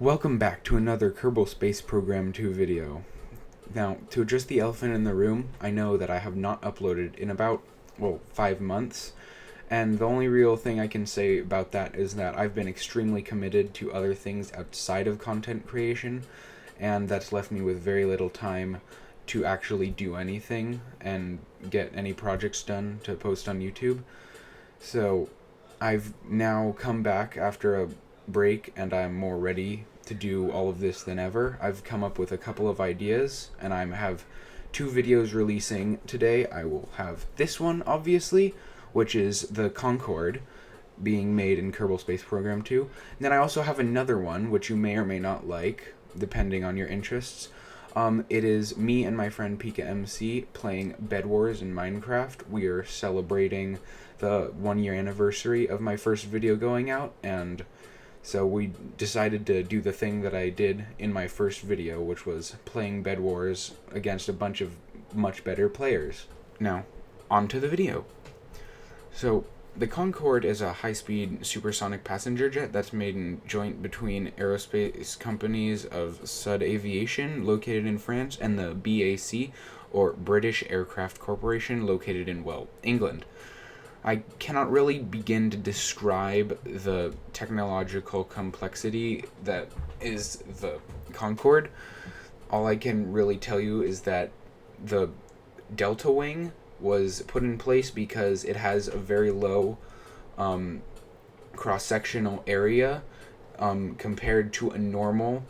Welcome back to another Kerbal Space Program 2 video. Now, to address the elephant in the room, I know that I have not uploaded in about, 5 months, and the only real thing I can say about that is that I've been extremely committed to other things outside of content creation, and that's left me with very little time to actually do anything and get any projects done to post on YouTube. So, I've now come back after a break and I'm more ready to do all of this than ever. I've come up with a couple of ideas and I have 2 videos releasing today. I will have this one, obviously, which is the CONCORDE being made in Kerbal Space Program 2. And then I also have another one, which you may or may not like, depending on your interests. It is me and my friend Pika MC playing Bed Wars in Minecraft. We are celebrating the 1-year anniversary of my first video going out, and so we decided to do the thing that I did in my first video, which was playing Bed Wars against a bunch of much better players. Now, on to the video. So, the Concorde is a high-speed supersonic passenger jet that's made in joint between aerospace companies of Sud Aviation, located in France, and the BAC, or British Aircraft Corporation, located in, England. I cannot really begin to describe the technological complexity that is the Concorde. All I can really tell you is that the delta wing was put in place because it has a very low cross-sectional area compared to a normal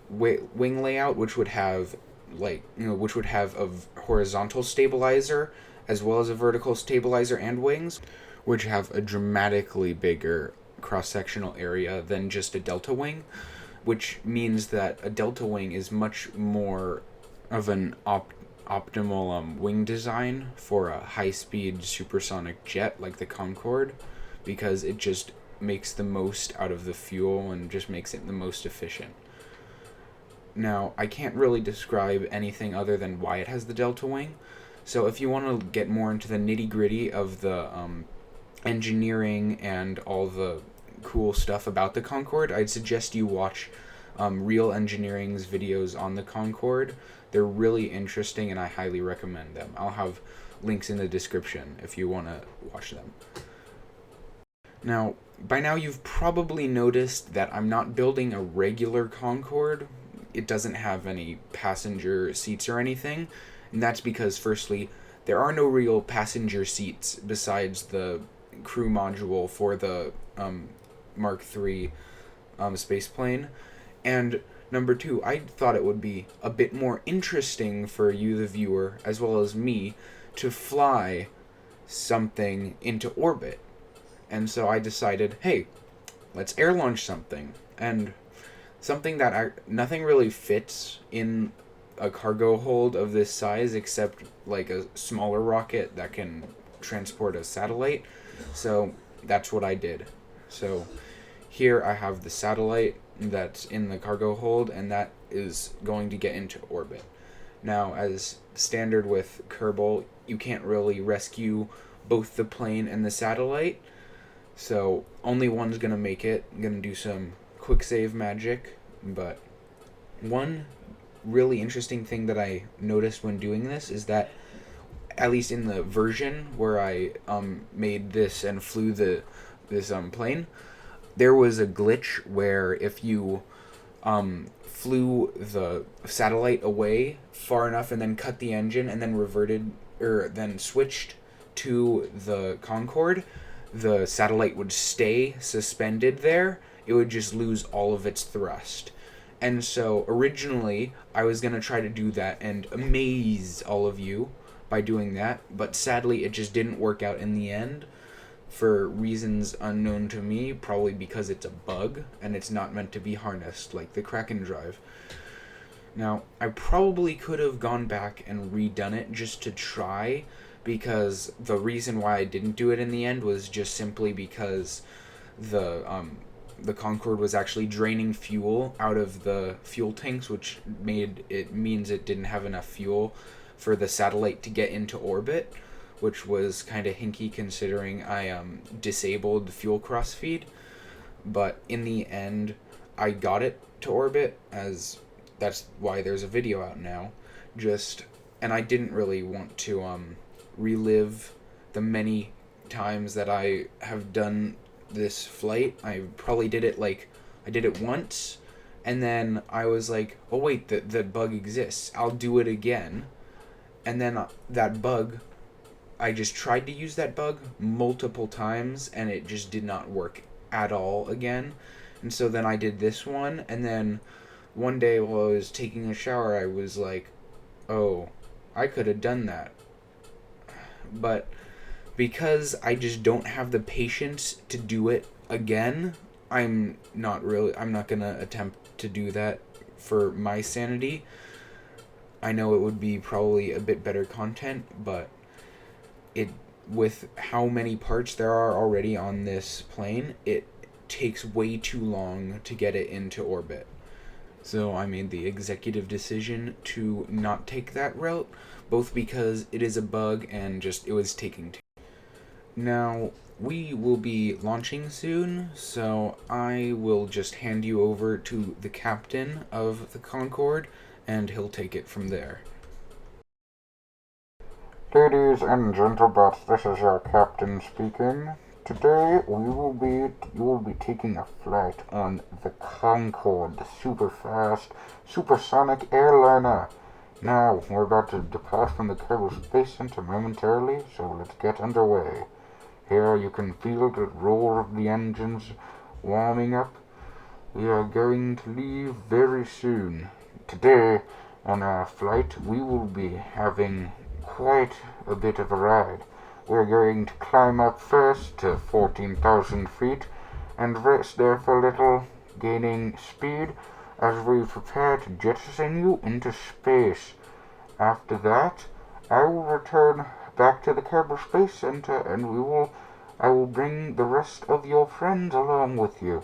wing layout, which would have a horizontal stabilizer as well as a vertical stabilizer and wings, which have a dramatically bigger cross-sectional area than just a delta wing, which means that a delta wing is much more of an optimal wing design for a high-speed supersonic jet like the Concorde, because it just makes the most out of the fuel and just makes it the most efficient. Now, I can't really describe anything other than why it has the delta wing. So if you want to get more into the nitty-gritty of the engineering and all the cool stuff about the Concorde, I'd suggest you watch Real Engineering's videos on the Concorde. They're really interesting and I highly recommend them. I'll have links in the description if you want to watch them. Now, by now you've probably noticed that I'm not building a regular Concorde. It doesn't have any passenger seats or anything. And that's because, firstly, there are no real passenger seats besides the crew module for the Mark III spaceplane. And number 2, I thought it would be a bit more interesting for you, the viewer, as well as me, to fly something into orbit. And so I decided, hey, let's air launch something. And something that nothing really fits in a cargo hold of this size except like a smaller rocket that can transport a satellite. So that's what I did. So here I have the satellite that's in the cargo hold, and that is going to get into orbit. Now, as standard with Kerbal, you can't really rescue both the plane and the satellite, so only one's gonna make it. I'm gonna do some quick save magic, but one really interesting thing that I noticed when doing this is that, at least in the version where I made this and flew this plane, there was a glitch where if you flew the satellite away far enough and then cut the engine and then then switched to the Concorde, the satellite would stay suspended there. It would just lose all of its thrust. And so originally I was going to try to do that and amaze all of you by doing that, but sadly it just didn't work out in the end for reasons unknown to me, probably because it's a bug and it's not meant to be harnessed like the Kraken drive. Now, I probably could have gone back and redone it just to try, because the reason why I didn't do it in the end was just simply because the Concorde was actually draining fuel out of the fuel tanks, which means it didn't have enough fuel for the satellite to get into orbit, which was kind of hinky considering I disabled fuel crossfeed. But in the end, I got it to orbit, as that's why there's a video out now. And I didn't really want to relive the many times that I have done this flight. I probably did it I did it once, and then I was like, oh wait, the bug exists. I'll do it again. And then that bug, I just tried to use that bug multiple times, and it just did not work at all again. And so then I did this one, and then one day while I was taking a shower, I was like, oh, I could have done that. But because I just don't have the patience to do it again, I'm not going to attempt to do that for my sanity. I know it would be probably a bit better content, but it with how many parts there are already on this plane, it takes way too long to get it into orbit. So I made the executive decision to not take that route, both because it is a bug and just it was taking too. Now, we will be launching soon, so I will just hand you over to the captain of the Concorde, and he'll take it from there. Ladies and gentlemen, this is your captain speaking. Today you will be taking a flight on the Concorde, the super fast, supersonic airliner. Now, we're about to depart from the Kerbal Space Center momentarily, so let's get underway. Here you can feel the roar of the engines warming up. We are going to leave very soon. Today, on our flight, we will be having quite a bit of a ride. We're going to climb up first to 14,000 feet and rest there for a little, gaining speed as we prepare to jettison you into space. After that, I will return back to the Kerbal Space Center, and I will bring the rest of your friends along with you.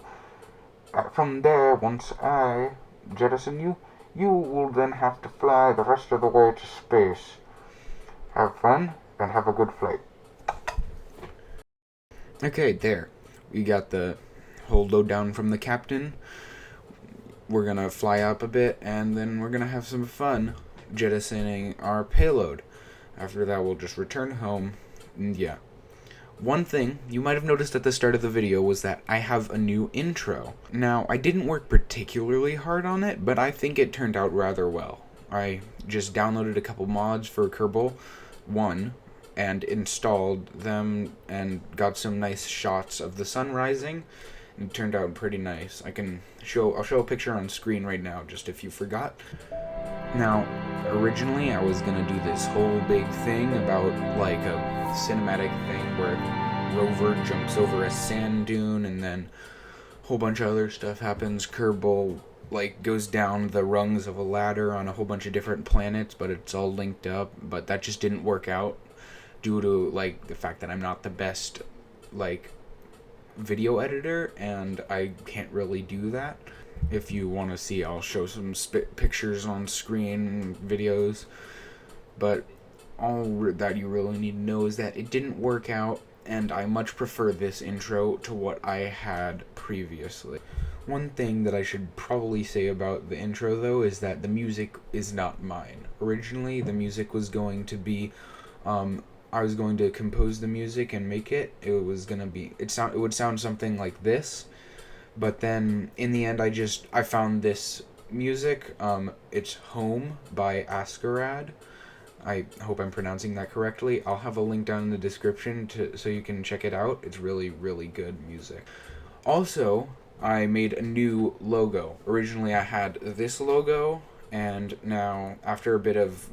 From there, once I jettison you, you will then have to fly the rest of the way to space. Have fun, and have a good flight. Okay, there. We got the whole lowdown from the captain. We're gonna fly up a bit, and then we're gonna have some fun jettisoning our payload. After that, we'll just return home, and yeah. One thing you might have noticed at the start of the video was that I have a new intro. Now, I didn't work particularly hard on it, but I think it turned out rather well. I just downloaded a couple mods for Kerbal 1 and installed them and got some nice shots of the sun rising. It turned out pretty nice. I'll show a picture on screen right now, just if you forgot. Now, originally I was gonna do this whole big thing about like a cinematic thing where Rover jumps over a sand dune and then a whole bunch of other stuff happens. Kerbal goes down the rungs of a ladder on a whole bunch of different planets, but it's all linked up. But that just didn't work out due to the fact that I'm not the best video editor, and I can't really do that. If you want to see, I'll show some pictures on screen, videos, but all that you really need to know is that it didn't work out, and I much prefer this intro to what I had previously. One thing that I should probably say about the intro, though, is that the music is not mine. Originally, the music was going to be, I was going to compose the music and make it. It would sound something like this, but then in the end, I found this music. It's Home by Askarad. I hope I'm pronouncing that correctly. I'll have a link down in the description so you can check it out. It's really, really good music. Also, I made a new logo. Originally, I had this logo, and now, after a bit of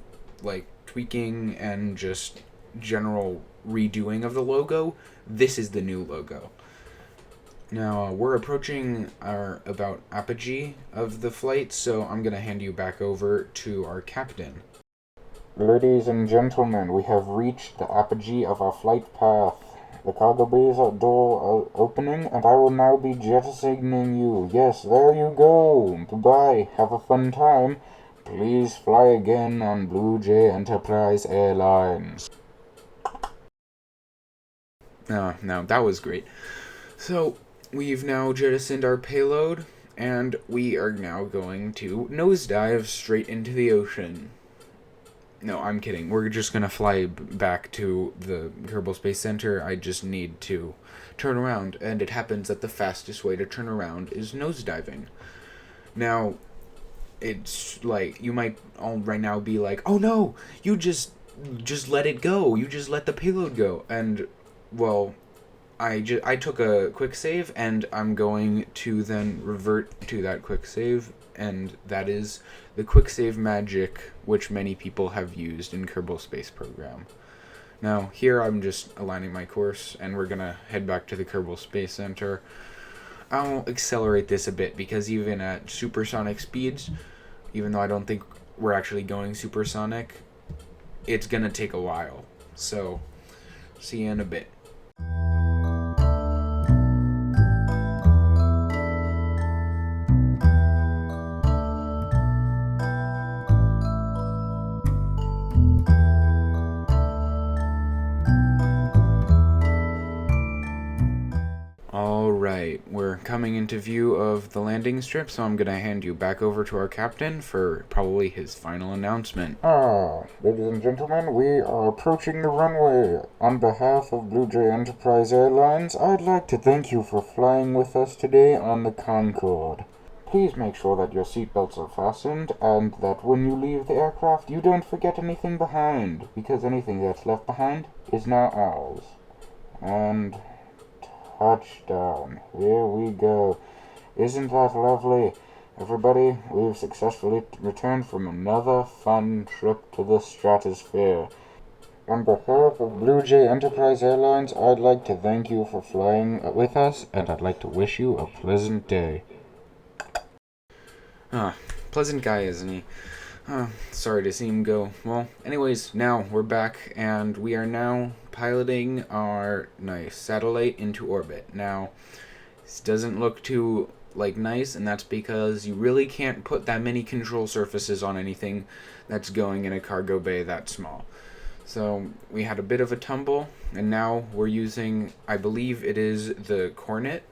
tweaking and just general redoing of the logo, this is the new logo. Now, we're approaching our about apogee of the flight, so I'm going to hand you back over to our captain. Ladies and gentlemen, we have reached the apogee of our flight path. The cargo bay's door are opening, and I will now be jettisoning you. Yes, there you go. Bye-bye. Have a fun time. Please fly again on Blue Jay Enterprise Airlines. Now, that was great. So, we've now jettisoned our payload, And we are now going to nosedive straight into the ocean. No, I'm kidding. We're just going to fly back to the Kerbal Space Center. I just need to turn around, and it happens that the fastest way to turn around is nosediving. Now, it's like, you might all right now be like, oh no, you just let it go. You just let the payload go. And, well, I took a quick save, and I'm going to then revert to that quick save, and that is the quick save magic which many people have used in Kerbal Space Program. Now, here I'm just aligning my course, and we're going to head back to the Kerbal Space Center. I'll accelerate this a bit, because even at supersonic speeds, even though I don't think we're actually going supersonic, it's going to take a while. So, see you in a bit. Alright, we're coming into view of the landing strip, so I'm going to hand you back over to our captain for probably his final announcement. Ladies and gentlemen, we are approaching the runway. On behalf of Blue Jay Enterprise Airlines, I'd like to thank you for flying with us today on the Concorde. Please make sure that your seatbelts are fastened, and that when you leave the aircraft, you don't forget anything behind, because anything that's left behind is now ours. And touchdown. Here we go. Isn't that lovely? Everybody, we've successfully returned from another fun trip to the stratosphere. On behalf of Blue Jay Enterprise Airlines, I'd like to thank you for flying with us, and I'd like to wish you a pleasant day. Pleasant guy, isn't he? Sorry to see him go. Well, anyways, now we're back, and we are now piloting our nice satellite into orbit. Now, this doesn't look too, nice, and that's because you really can't put that many control surfaces on anything that's going in a cargo bay that small. So, we had a bit of a tumble, and now we're using, I believe it is the Cornet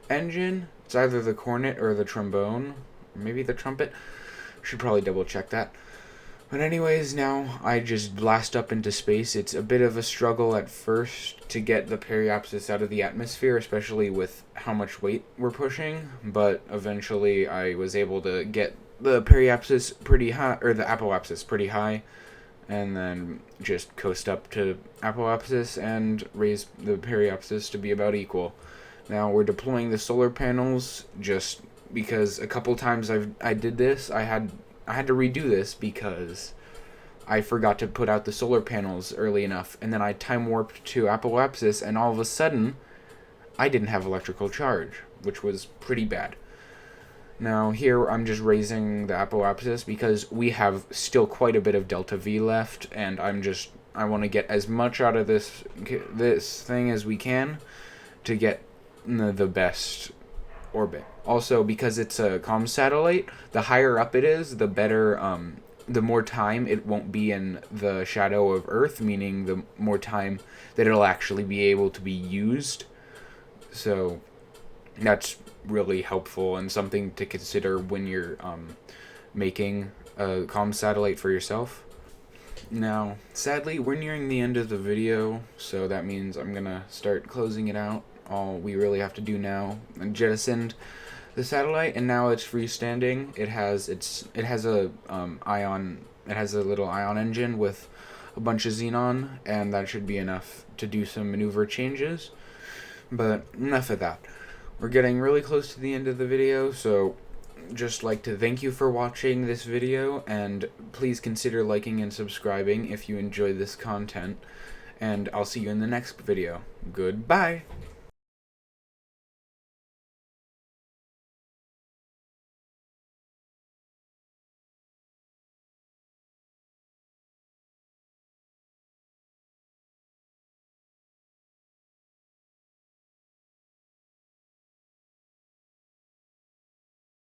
engine. It's either the Cornet or the trombone, maybe the trumpet. Should probably double check that. But anyways, now I just blast up into space. It's a bit of a struggle at first to get the periapsis out of the atmosphere, especially with how much weight we're pushing, but eventually I was able to get the periapsis pretty high, or the apoapsis pretty high, and then just coast up to apoapsis and raise the periapsis to be about equal. Now we're deploying the solar panels just because a couple times I did this, I had to redo this because I forgot to put out the solar panels early enough, and then I time warped to apoapsis, and all of a sudden, I didn't have electrical charge, which was pretty bad. Now here I'm just raising the apoapsis because we have still quite a bit of delta V left, and I want to get as much out of this thing as we can to get the best orbit. Also, because it's a comm satellite, the higher up it is, the better, the more time it won't be in the shadow of Earth, meaning the more time that it'll actually be able to be used. So that's really helpful and something to consider when you're making a comm satellite for yourself. Now, sadly, we're nearing the end of the video, so that means I'm gonna start closing it out. All we really have to do now, jettisoned the satellite, and now it's freestanding. It has a little ion engine with a bunch of xenon, and that should be enough to do some maneuver changes. But enough of that. We're getting really close to the end of the video, so just like to thank you for watching this video, and please consider liking and subscribing if you enjoy this content, and I'll see you in the next video. Goodbye!